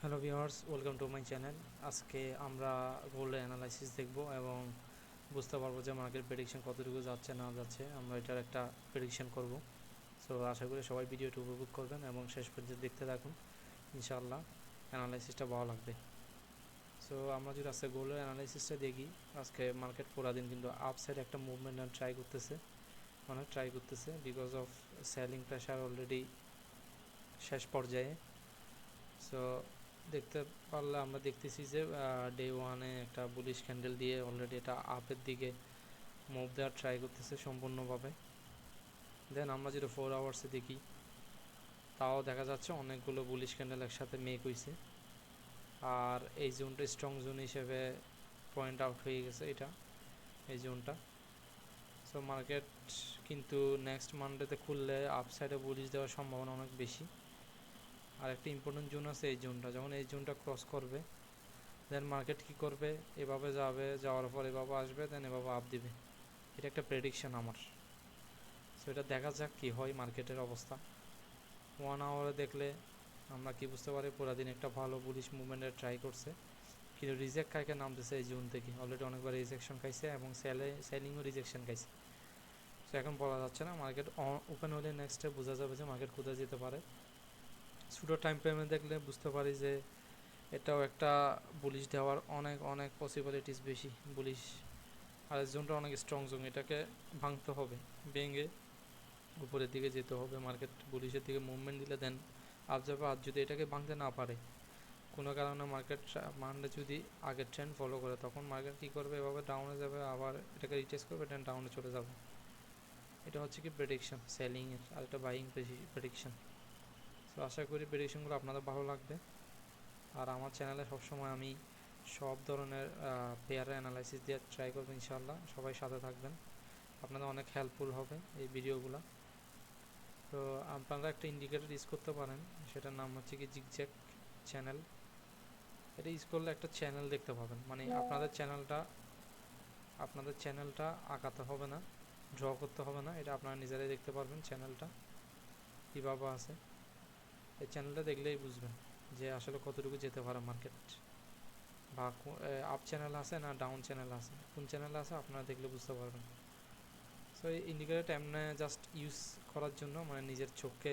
Hello viewers, welcome to my channel. আজকে আমরা gold analysis দেখব এবং বুঝতে পারবো যে মার্কেট প্রেডিকশন কতটুকু যাচ্ছে না যাচ্ছে। আমরা এটার একটা প্রেডিকশন করব। সো আশা করি সবাই ভিডিওটি উপভোগ করবেন এবং শেষ পর্যন্ত দেখতে থাকুন। ইনশাআল্লাহ অ্যানালাইসিসটা ভালো লাগবে। সো আমরা যদি আজকে গোল্ডের অ্যানালাইসিসটা দেখি, আজকে মার্কেট পুরা দিন কিন্তু আপসাইড একটা মুভমেন্ট ট্রাই করতেছে because of selling pressure already শেষ পর্যায়ে। সো দেখতে পারলে আমরা দেখতেছি যে ডে ওয়ানে একটা বুলিশ ক্যান্ডেল দিয়ে অলরেডি এটা আপের দিকে মুভ দেওয়ার ট্রাই করতেছে সম্পূর্ণভাবে। দেন আমরা যদি 4 আওয়ার্সে দেখি, তাও দেখা যাচ্ছে অনেকগুলো বুলিশ ক্যান্ডেল একসাথে মেক হয়েছে, আর এই জোনটা স্ট্রং জোন হিসেবে পয়েন্ট আউট হয়ে গেছে এই জোনটা। সো মার্কেট কিন্তু নেক্সট মানডেতে খুললে আপসাইডে বুলিশ দেওয়ার সম্ভাবনা অনেক বেশি। আর একটা ইম্পর্টেন্ট জোন আছে এই জোনটা, যখন এই জোনটা ক্রস করবে দেন মার্কেট কী করবে, এভাবে যাবে, যাওয়ার পর এভাবে আসবে, দেন এভাবে আপ দিবে। এটা একটা প্রেডিকশন আমার। সো এটা দেখা যাক কী হয় মার্কেটের অবস্থা। 1 আওয়ারে দেখলে আমরা কি বুঝতে পারি, পুরো দিন একটা ভালো বুলিশ মুভমেন্টের ট্রাই করছে, কিন্তু রিজেক্ট খাইকে নামতেছে এই জোন থেকে। অলরেডি অনেকবার রিজেকশন খাইছে এবং সেলিংও রিজেকশন খাইছে। সো এখন বলা যাচ্ছে না, মার্কেট ওপেন হলে নেক্সটে বোঝা যাবে যে মার্কেট কোথায় যেতে পারে। ছোটো টাইম ফ্রেমে দেখলে বুঝতে পারি যে এটাও একটা বুলিশ দেওয়ার অনেক অনেক পসিবিলিটিস বেশি বুলিশ। আর জোনটা অনেক স্ট্রং জোন, এটাকে ভাঙতে হবে, ভেঙে উপরের দিকে যেতে হবে। মার্কেট বুলিশের দিকে মুভমেন্ট দিলে দেন আপ যাবে। আর যদি এটাকে ভাঙতে না পারে কোনো কারণে, মার্কেট মানলে যদি আগের ট্রেন্ড ফলো করে, তখন মার্কেট কী করবে, এভাবে ডাউনে যাবে, আবার এটাকে রিটেস্ট করবে, দেন ডাউনে চলে যাবে। এটা হচ্ছে কি প্রেডিকশন সেলিংয়ের, আর একটা বাইং প্রেডিকশন। তো আশা করি প্রেডিকশনগুলো আপনাদের ভালো লাগবে। আর আমার চ্যানেলে সবসময় আমি সব ধরনের পেয়ারের অ্যানালাইসিস দিয়ে ট্রাই করবো ইনশাআল্লাহ। সবাই সাথে থাকবেন, আপনাদের অনেক হেল্পফুল হবে এই ভিডিওগুলো। তো আপনারা একটা ইন্ডিকেটর ইউজ করতে পারেন, সেটার নাম হচ্ছে কি জিগজ্যাগ চ্যানেল। এটা ইউজ করলে একটা চ্যানেল দেখতে পাবেন, মানে আপনাদের চ্যানেলটা আঁকাতে হবে না, ড্র করতে হবে না, এটা আপনারা নিজেরাই দেখতে পারবেন চ্যানেলটা কীভাবে আছে। এই চ্যানেলটা দেখলেই বুঝবেন যে আসলে কতটুকু যেতে পারে মার্কেট, বা আপ চ্যানেল আছে না ডাউন চ্যানেল আছে, কোন চ্যানেল আছে আপনারা দেখলে বুঝতে পারবেন। সো এই ইন্ডিকেটরটা এমনি জাস্ট ইউজ করার জন্য, মানে নিজের চোখকে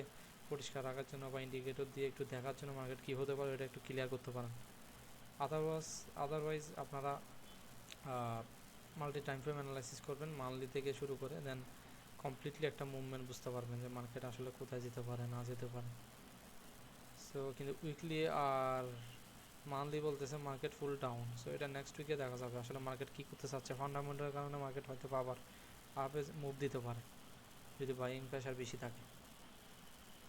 পরিষ্কার রাখার জন্য, বা ইন্ডিকেটর দিয়ে একটু দেখার জন্য মার্কেট কী হতে পারে এটা একটু ক্লিয়ার করতে পারেন। আদারওয়াইজ আপনারা মাল্টি টাইম ফ্রেম অ্যানালাইসিস করবেন, মান্থলি থেকে শুরু করে, দেন কমপ্লিটলি একটা মুভমেন্ট বুঝতে পারবেন যে মার্কেট আসলে কোথায় যেতে পারে না যেতে পারে। সো কিন্তু উইকলি আর মান্থলি বলতেছে মার্কেট ফুল ডাউন। সো এটা নেক্সট উইকে দেখা যাবে আসলে মার্কেট কী করতে চাচ্ছে। ফান্ডামেন্টালের কারণে মার্কেট হয়তো আবার আপে মুভ দিতে পারে যদি বাইং প্রেশার বেশি থাকে।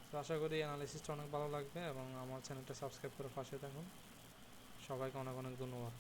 তো আশা করি অ্যানালিসিসটা অনেক ভালো লাগবে এবং আমার চ্যানেলটা সাবস্ক্রাইব করে পাশে থাকুন। সবাইকে অনেক অনেক ধন্যবাদ।